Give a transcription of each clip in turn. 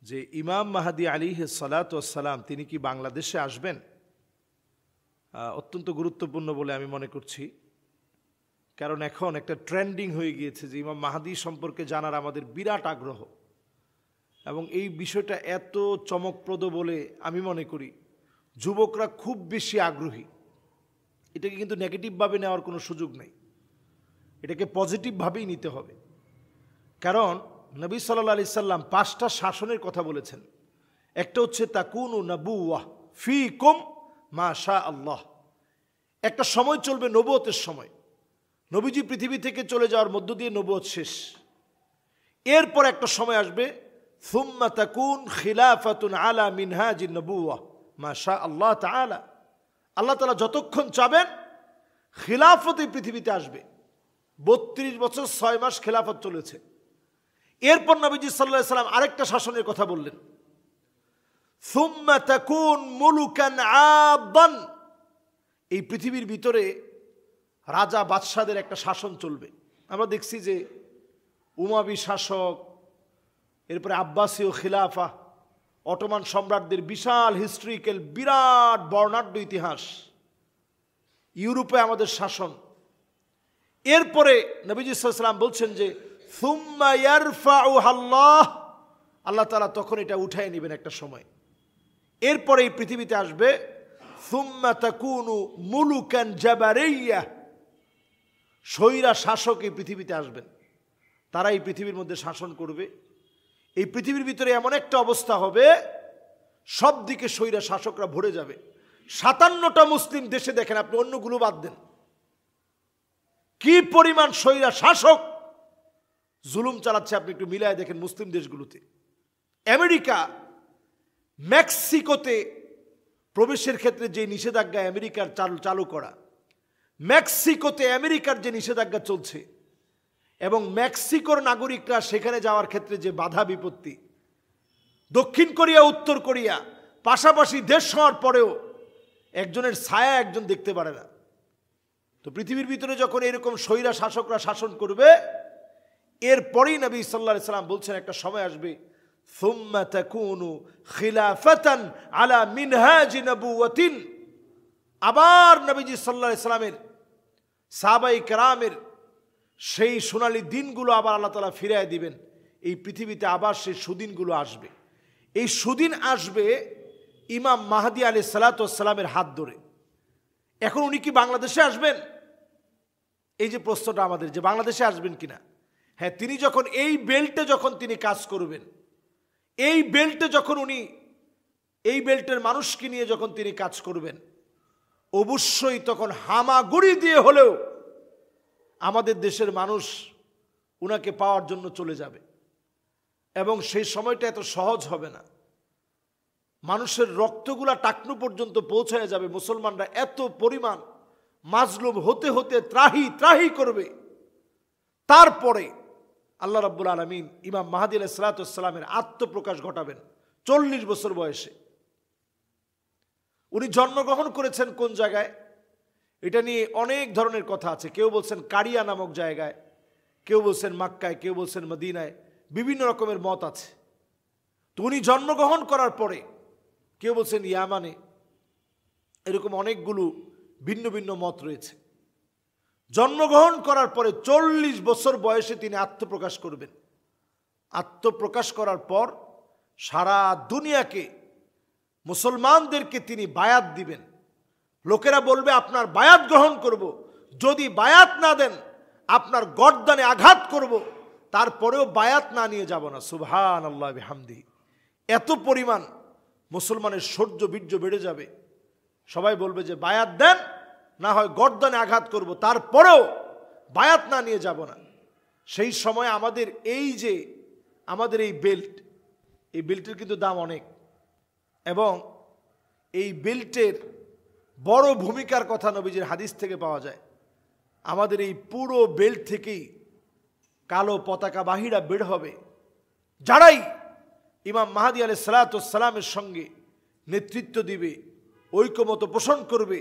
যে ইমাম মাহদী আলাইহিস সালাতু ওয়াস সালাম তিনি কি বাংলাদেশে আসবেন, অত্যন্ত গুরুত্বপূর্ণ বলে আমি মনে করছি। কারণ এখন একটা ট্রেন্ডিং হয়ে গিয়েছে যে ইমাম মাহদী সম্পর্কে জানার আমাদের বিরাট আগ্রহ, এবং এই বিষয়টা এত চমকপ্রদ বলে আমি মনে করি যুবকরা খুব বেশি আগ্রহী। এটাকে কিন্তু নেগেটিভভাবে নেওয়ার কোনো সুযোগ নেই, এটাকে পজিটিভভাবেই নিতে হবে। কারণ নবী সাল্লাল্লাহু আলাইহি সাল্লাম 5টা শাসনের কথা বলেছেন। একটা হচ্ছে তাকুনু নাবুওয়াহ ফীকুম মা শা আল্লাহ, একটা সময় চলবে নবুয়তের সময়, নবীজি পৃথিবী থেকে চলে যাওয়ার মধ্য দিয়ে নবুয়ত শেষ। এরপর একটা সময় আসবে সুম্মা তাকুন খিলাফাতুন আলা মিনহাজিন নবুওয়াহ মা শা আল্লাহ তাআলা, আল্লাহ তাআলা যতক্ষণ চাবেন খিলাফত এই পৃথিবীতে আসবে। 32 বছর 6 মাস খিলাফত চলেছে। এরপর নবীজি সাল্লাল্লাহু আলাইহি সাল্লাম আরেকটা শাসনের কথা বললেন, সুম্মা তাকুন মুলুকান আদান, এই পৃথিবীর ভিতরে রাজা বাদশাদের একটা শাসন চলবে। আমরা দেখছি যে উমাবি শাসক, এরপরে আব্বাসীয় খিলাফা, অটোমান সম্রাটদের বিশাল হিস্ট্রিক্যাল বিরাট বর্ণাঢ্য ইতিহাস, ইউরোপে আমাদের শাসন। এরপরে নবীজি সাল্লাল্লাহু আলাইহি সাল্লাম বলছেন যে সুম্মা ইয়ারফাউহাল্লাহ, আল্লাহ তাআলা তখন এটা উঠায় নেবেন একটা সময়। এরপরে এই পৃথিবীতে আসবে সুম্মা তাকুনু মুলুকান জাবারিয়্যাহ, স্বৈরা শাসক এই পৃথিবীতে আসবেন, তারা এই পৃথিবীর মধ্যে শাসন করবে। এই পৃথিবীর ভিতরে এমন একটা অবস্থা হবে সব দিকে স্বৈরা শাসকরা ভরে যাবে। 57টা মুসলিম দেশে দেখেন আপনি, অন্যগুলো বাদ দেন, কি পরিমাণ স্বৈরা শাসক জুলুম চালাচ্ছে আপনি একটু মিলায় দেখেন মুসলিম দেশগুলোতে। আমেরিকা মেক্সিকোতে প্রবেশের ক্ষেত্রে যে নিষেধাজ্ঞা আমেরিকার চালু করা, মেক্সিকোতে আমেরিকার যে নিষেধাজ্ঞা চলছে, এবং মেক্সিকোর নাগরিকরা সেখানে যাওয়ার ক্ষেত্রে যে বাধা বিপত্তি, দক্ষিণ কোরিয়া উত্তর কোরিয়া পাশাপাশি দেশ হওয়ার পরেও একজনের ছায়া একজন দেখতে পারে না। তো পৃথিবীর ভিতরে যখন এরকম স্বৈরা শাসকরা শাসন করবে, এরপরেই নবী সাল্লাল্লাহু আলাইহি সাল্লাম বলছেন একটা সময় আসবে সুম্মা তাকুনু খিলাফাতান আলা মিনহাজি নবুওয়াতিন, আবার নবীজি সাল্লাল্লাহু আলাইহি সাল্লামের সাহাবায়ে কেরামের সেই সোনালী দিনগুলো আবার আল্লাহ তাআলা ফিরিয়ে দিবেন। এই পৃথিবীতে আবার সেই সুদিনগুলো আসবে। এই সুদিন আসবে ইমাম মাহদী আলাইহিস সালাতু ওয়াস সালামের হাত ধরে। এখন উনি কি বাংলাদেশে আসবেন? এই যে প্রশ্নটা আমাদের, যে বাংলাদেশে আসবেন কিনা। হ্যাঁ, তিনি যখন এই বেল্টে যখন তিনি কাজ করবেন, এই বেল্টে যখন উনি এই বেল্টের মানুষকে নিয়ে যখন তিনি কাজ করবেন, অবশ্যই তখন হামাগুড়ি দিয়ে হলেও আমাদের দেশের মানুষ উনাকে পাওয়ার জন্য চলে যাবে, এবং সেই সময়টা এত সহজ হবে না। মানুষের রক্তগুলা টাকনু পর্যন্ত পৌঁছায় যাবে। মুসলমানরা এত পরিমাণ মাজলুম হতে হতে ত্রাহি ত্রাহি করবে। তারপরে আল্লাহ রাব্বুল আলামিন ইমাম মাহদী আলাইহিস সালাতু ওয়াস সালামের আত্মপ্রকাশ ঘটাবেন 40 বছর বয়সে। উনি জন্মগ্রহণ করেছেন কোন জায়গায়, এটা নিয়ে অনেক ধরনের কথা আছে। কেউ বলছেন কারিয়া নামক জায়গায়, কেউ বলছেন মক্কায়, কেউ বলছেন মদিনায়, বিভিন্ন রকমের মত আছে। তো উনি জন্মগ্রহণ করার পরে কেউ বলছেন ইয়ামানে, এরকম অনেকগুলো ভিন্ন ভিন্ন মত রয়েছে। জন্মগ্রহণ করার পরে 40 বছর বয়সে তিনি আত্মপ্রকাশ করবেন। আত্মপ্রকাশ করার পর সারা দুনিয়াকে, মুসলমানদেরকে তিনি বায়াত দিবেন। লোকেরা বলবে আপনার বায়াত গ্রহণ করব, যদি বায়াত না দেন আপনার গর্দানে আঘাত করব, তারপরেও বায়াত না নিয়ে যাব না। সুবহানাল্লাহ বিহামদিহি। এত পরিমাণ মুসলমানের শৌর্য বীর্য বেড়ে যাবে, সবাই বলবে যে বায়াত দেন, না হয় গর্দানে আঘাত করব, তারপরেও বায়াত না নিয়ে যাব না। সেই সময় আমাদের এই বেল্ট, এই বেল্টের কিন্তু দাম অনেক, এবং এই বেল্টের বড় ভূমিকার কথা নবীজির হাদিস থেকে পাওয়া যায়। আমাদের এই পুরো বেল্ট থেকেই কালো পতাকা বাহিরা বের হবে। যারাই ইমাম মাহদী আলাইহিস সালাতু ওয়াস সালামের সঙ্গে নেতৃত্ব দিবে, ঐকমত্য পোষণ করবে,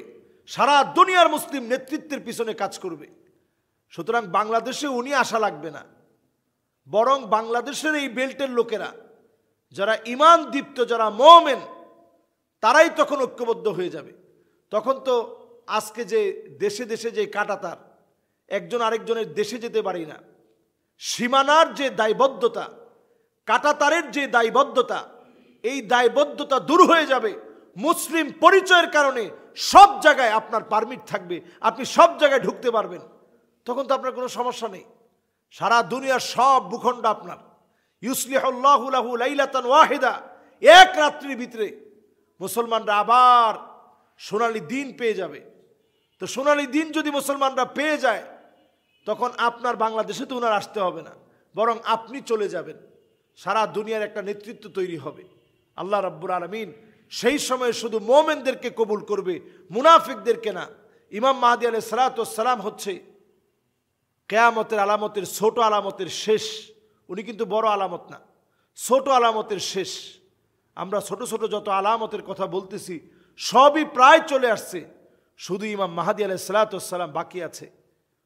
সারা দুনিয়ার মুসলিম নেতৃত্বের পিছনে কাজ করবে। সুতরাং বাংলাদেশে উনি আসা লাগবে না, বরং বাংলাদেশের এই বেল্টের লোকেরা যারা ঈমান দীপ্ত, যারা মুমিন, তারাই তখন ঐক্যবদ্ধ হয়ে যাবে। তখন তো আজকে যে দেশে দেশে যে কাঁটাতার, একজন আরেকজনের দেশে যেতে পারি না, সীমানার যে দায়বদ্ধতা, কাঁটাতারের যে দায়বদ্ধতা, এই দায়বদ্ধতা দূর হয়ে যাবে। মুসলিম পরিচয়ের কারণে সব জায়গায় আপনার পারমিট থাকবে, আপনি সব জায়গায় ঢুকতে পারবেন। তখন তো আপনার কোনো সমস্যা নেই। সারা দুনিয়ার সব ভূখণ্ড আপনার। ইউসলিহুল্লাহু লাহু লাইলাতান ওয়াহিদা, এক রাত্রির ভিতরে মুসলমানরা আবার সোনালী দিন পেয়ে যাবে। তো সোনালী দিন যদি মুসলমানরা পেয়ে যায়, তখন আপনার বাংলাদেশে তো ওনার আসতে হবে না, বরং আপনি চলে যাবেন। সারা দুনিয়ার একটা নেতৃত্ব তৈরি হবে। আল্লাহ রাব্বুল আলামিন সেই সময় শুধু মুমিনদেরকে কবুল করবে, মুনাফিকদেরকে না। ইমাম মাহদী আলাইহিস সালাতু ওয়াস সালাম হচ্ছে কিয়ামতের আলামতের ছোট আলামতের শেষ। উনি কিন্তু বড় আলামত না, ছোট আলামতের শেষ। আমরা ছোট ছোট যত আলামতের কথা বলতেছি সবই প্রায় চলে আসছে, শুধু ইমাম মাহদী আলাইহিস সালাতু ওয়াস সালাম বাকি আছে।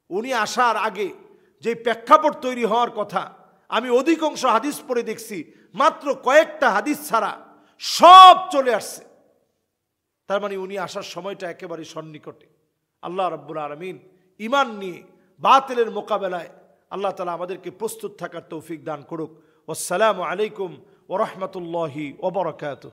উনি আসার আগে যে প্রেক্ষাপট তৈরি হওয়ার কথা, আমি অধিকাংশ হাদিস পড়ে দেখছি, মাত্র কয়েকটা হাদিস ছাড়া সব চলে আসছে। তার মানে উনি আসার সময়টা একেবারে সন্নিকটে। আল্লাহ রাব্বুল আলামিন ঈমান নিয়ে বাতিলের মোকাবেলায় আল্লাহ তাআলা আমাদেরকে প্রস্তুত থাকার তৌফিক দান করুক। আসসালামু আলাইকুম ওয়া রাহমাতুল্লাহি ওয়া বারাকাতুহু।